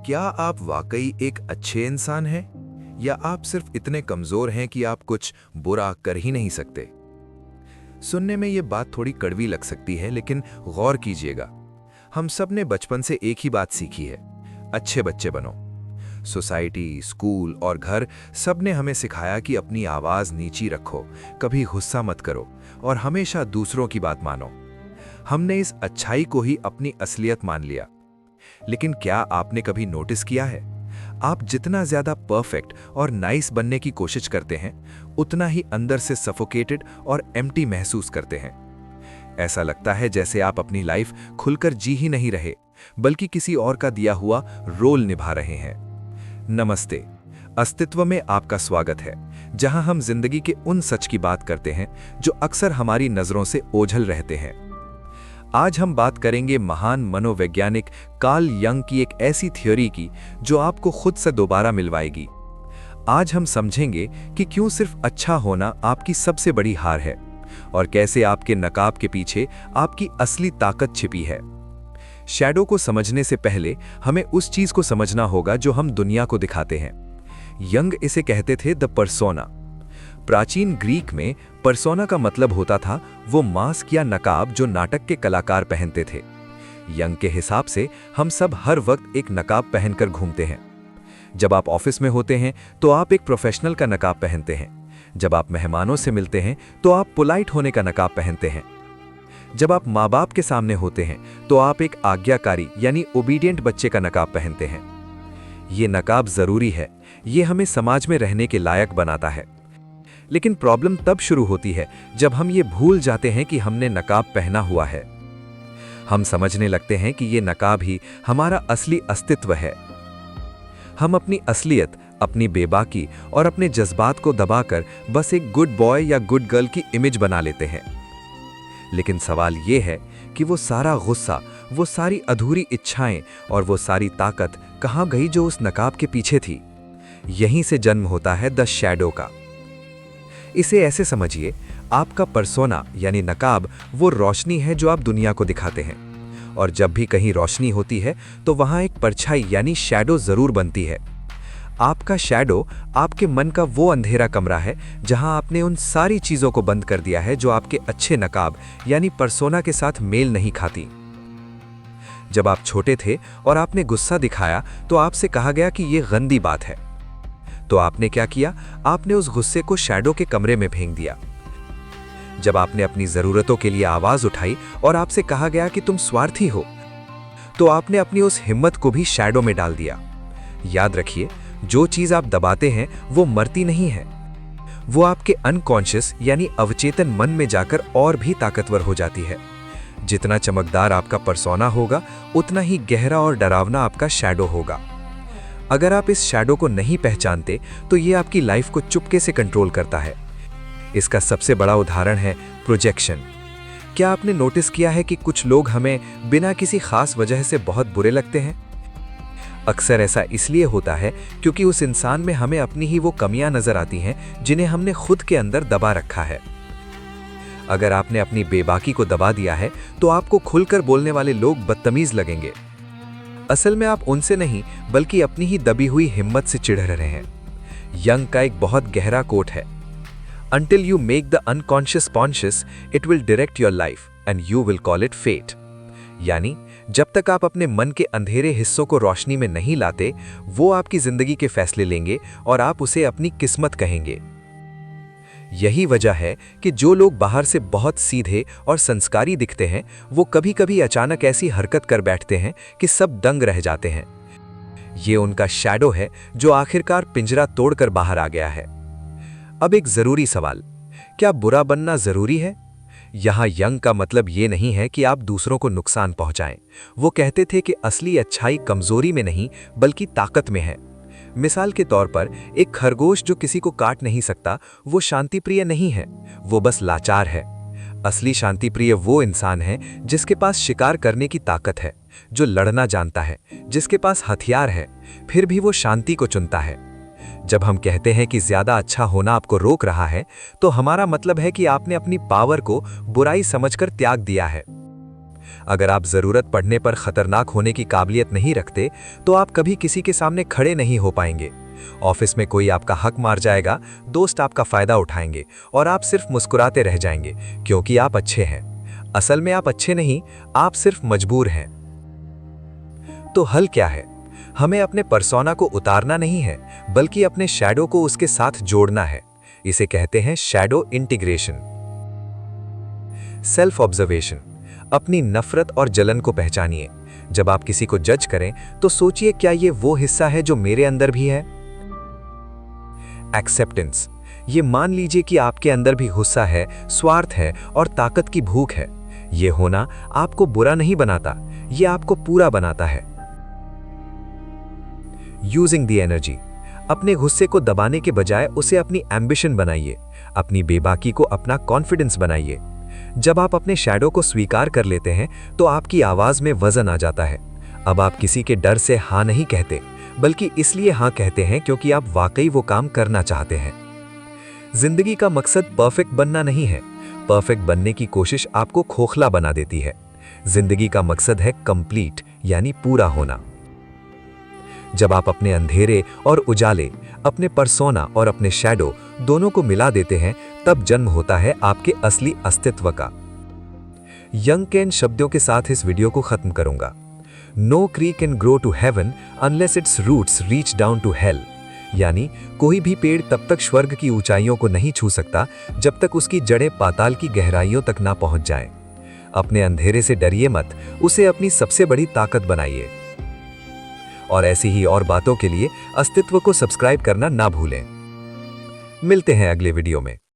क्या आप वाकई एक अच्छे इंसान हैं या आप सिर्फ इतने कमजोर हैं कि आप कुछ बुरा कर ही नहीं सकते? सुनने में ये बात थोड़ी कड़वी लग सकती है, लेकिन गौर कीजिएगा। हम सब ने बचपन से एक ही बात सीखी है, अच्छे बच्चे बनो। सोसाइटी, स्कूल और घर सब ने हमें सिखाया कि अपनी आवाज नीची रखो, कभी गुस्सा मत करो और हमेशा दूसरों की बात मानो। हमने इस अच्छाई को ही अपनी असलियत मान लिया। लेकिन क्या आपने कभी नोटिस किया है, आप जितना ज्यादा परफेक्ट और नाइस बनने की कोशिश करते हैं, उतना ही अंदर से सफोकेटेड और एम्प्टी महसूस करते हैं। ऐसा लगता है जैसे आप अपनी लाइफ खुलकर जी ही नहीं रहे, बल्कि किसी और का दिया हुआ रोल निभा रहे हैं। नमस्ते, अस्तित्व में आपका स्वागत है, जहां हम जिंदगी के उन सच की बात करते हैं जो अक्सर हमारी नजरों से ओझल रहते हैं। आज हम बात करेंगे महान मनोवैज्ञानिक कार्ल यंग की एक ऐसी थ्योरी की जो आपको खुद से दोबारा मिलवाएगी। आज हम समझेंगे कि क्यों सिर्फ अच्छा होना आपकी सबसे बड़ी हार है और कैसे आपके नकाब के पीछे आपकी असली ताकत छिपी है। शैडो को समझने से पहले हमें उस चीज को समझना होगा जो हम दुनिया को दिखाते हैं। यंग इसे कहते थे द पर्सोना। प्राचीन ग्रीक में पर्सोना का मतलब होता था वो मास्क या नकाब जो नाटक के कलाकार पहनते थे। यंग के हिसाब से हम सब हर वक्त एक नकाब पहनकर घूमते हैं। जब आप ऑफिस में होते हैं तो आप एक प्रोफेशनल का नकाब पहनते हैं। जब आप मेहमानों से मिलते हैं तो आप पोलाइट होने का नकाब पहनते हैं। जब आप माँ बाप के सामने होते हैं तो आप एक आज्ञाकारी यानी ओबीडियंट बच्चे का नकाब पहनते हैं। ये नकाब जरूरी है, ये हमें समाज में रहने के लायक बनाता है। लेकिन प्रॉब्लम तब शुरू होती है जब हम ये भूल जाते हैं कि हमने नकाब पहना हुआ है। हम समझने लगते हैं कि ये नकाब ही हमारा असली अस्तित्व है। हम अपनी असलियत, अपनी बेबाकी और अपने जज्बात को दबाकर बस एक गुड बॉय या गुड गर्ल की इमेज बना लेते हैं। लेकिन सवाल ये है कि वो सारा गुस्सा, वो सारी अधूरी इच्छाएं और वो सारी ताकत कहाँ गई जो उस नकाब के पीछे थी? यहीं से जन्म होता है द शैडो का। इसे ऐसे समझिए, आपका पर्सोना यानी नकाब वो रोशनी है जो आप दुनिया को दिखाते हैं, और जब भी कहीं रोशनी होती है तो वहां एक परछाई यानी शैडो जरूर बनती है। आपका शैडो आपके मन का वो अंधेरा कमरा है जहां आपने उन सारी चीजों को बंद कर दिया है जो आपके अच्छे नकाब यानी पर्सोना के साथ मेल नहीं खाती। जब आप छोटे थे और आपने गुस्सा दिखाया तो आपसे कहा गया कि यह गंदी बात है। तो आपने क्या किया? आपने उस गुस्से को शैडो के कमरे में फेंक दिया। जब आपने अपनी जरूरतों के लिए आवाज उठाई और आपसे कहा गया कि तुम स्वार्थी हो, तो आपने अपनी उस हिम्मत को भी शैडो में डाल दिया। याद रखिए, जो चीज आप दबाते हैं वो मरती नहीं है, वो आपके अनकॉन्शियस यानी अवचेतन मन में जाकर और भी ताकतवर हो जाती है। जितना चमकदार आपका पर्सोना होगा, उतना ही गहरा और डरावना आपका शैडो होगा। अगर आप इस शैडो को नहीं पहचानते तो ये आपकी लाइफ को चुपके से कंट्रोल करता है। इसका सबसे बड़ा उदाहरण है प्रोजेक्शन। क्या आपने नोटिस किया है कि कुछ लोग हमें बिना किसी खास वजह से बहुत बुरे लगते हैं? अक्सर ऐसा इसलिए होता है क्योंकि उस इंसान में हमें अपनी ही वो कमियां नजर आती हैं जिन्हें हमने खुद के अंदर दबा रखा है। अगर आपने अपनी बेबाकी को दबा दिया है तो आपको खुलकर बोलने वाले लोग बदतमीज लगेंगे। असल में आप उनसे नहीं बल्कि अपनी ही दबी हुई हिम्मत से चिढ़ रहे हैं। यंग का एक बहुत गहरा कोट है, Until you make the unconscious conscious, it will direct your life and you will call it fate। यानी जब तक आप अपने मन के अंधेरे हिस्सों को रोशनी में नहीं लाते, वो आपकी जिंदगी के फैसले लेंगे और आप उसे अपनी किस्मत कहेंगे। यही वजह है कि जो लोग बाहर से बहुत सीधे और संस्कारी दिखते हैं, वो कभी-कभी अचानक ऐसी हरकत कर बैठते हैं कि सब दंग रह जाते हैं। ये उनका शैडो है जो आखिरकार पिंजरा तोड़कर बाहर आ गया है। अब एक जरूरी सवाल, क्या बुरा बनना जरूरी है? यहां यंग का मतलब ये नहीं है कि आप दूसरों को नुकसान पहुंचाएं। वो कहते थे कि असली अच्छाई कमजोरी में नहीं बल्कि ताकत में है। मिसाल के तौर पर, एक खरगोश जो किसी को काट नहीं सकता वो शांतिप्रिय नहीं है, वो बस लाचार है। असली शांतिप्रिय वो इंसान है जिसके पास शिकार करने की ताकत है, जो लड़ना जानता है, जिसके पास हथियार है, फिर भी वो शांति को चुनता है। जब हम कहते हैं कि ज्यादा अच्छा होना आपको रोक रहा है, तो हमारा मतलब है कि आपने अपनी पावर को बुराई समझकर त्याग दिया है। अगर आप जरूरत पड़ने पर खतरनाक होने की काबिलियत नहीं रखते, तो आप कभी किसी के सामने खड़े नहीं हो पाएंगे। ऑफिस में कोई आपका हक मार जाएगा, दोस्त आपका फायदा उठाएंगे और आप सिर्फ मुस्कुराते रह जाएंगे, क्योंकि आप अच्छे हैं। असल में आप अच्छे नहीं, आप सिर्फ मजबूर हैं। तो हल क्या है? हमें अपने पर्सोना को उतारना नहीं है, बल्कि अपने शैडो को उसके साथ जोड़ना है। इसे कहते हैं शैडो इंटीग्रेशन। Self observation. अपनी नफरत और जलन को पहचानिए। जब आप किसी को जज करें, तो सोचिए, क्या ये वो हिस्सा है जो मेरे अंदर भी है? एक्सेप्टेंस। ये मान लीजिए कि आपके अंदर भी गुस्सा है, स्वार्थ है और ताकत की भूख है। ये होना आपको बुरा नहीं बनाता, ये आपको पूरा बनाता है। Using the energy. अपने गुस्से को दबाने के बजाय उसे अपनी एम्बिशन बनाइए। अपनी बेबाकी को अपना कॉन्फिडेंस बनाइए। जब आप अपने शैडो को स्वीकार कर लेते हैं, तो आपकी आवाज में वजन आ जाता है। अब आप किसी के डर से हाँ नहीं कहते, बल्कि इसलिए हाँ कहते हैं क्योंकि आप वाकई वो काम करना चाहते हैं। जिंदगी का मकसद परफेक्ट बनना नहीं है। परफेक्ट बनने की कोशिश आपको खोखला बना देती है। जिंदगी का मकसद है कंप्लीट, यानी पूरा होना। जब आप अपने अंधेरे और उजाले, अपने पर्सोना और अपने शैडो दोनों को मिला देते हैं, तब जन्म होता है आपके असली अस्तित्व का। यंग के इन शब्दों के साथ इस वीडियो को खत्म करूंगा। No tree can grow to heaven unless its roots reach down to hell. यानी कोई भी पेड़ तब तक स्वर्ग की ऊंचाइयों को नहीं छू सकता जब तक उसकी जड़ें पाताल की गहराइयों तक ना पहुंच जाएं। अपने अंधेरे से डरिए मत, उसे अपनी सबसे बड़ी ताकत बनाइए। और ऐसी ही और बातों के लिए अस्तित्व को सब्सक्राइब करना ना भूलें। मिलते हैं अगले वीडियो में।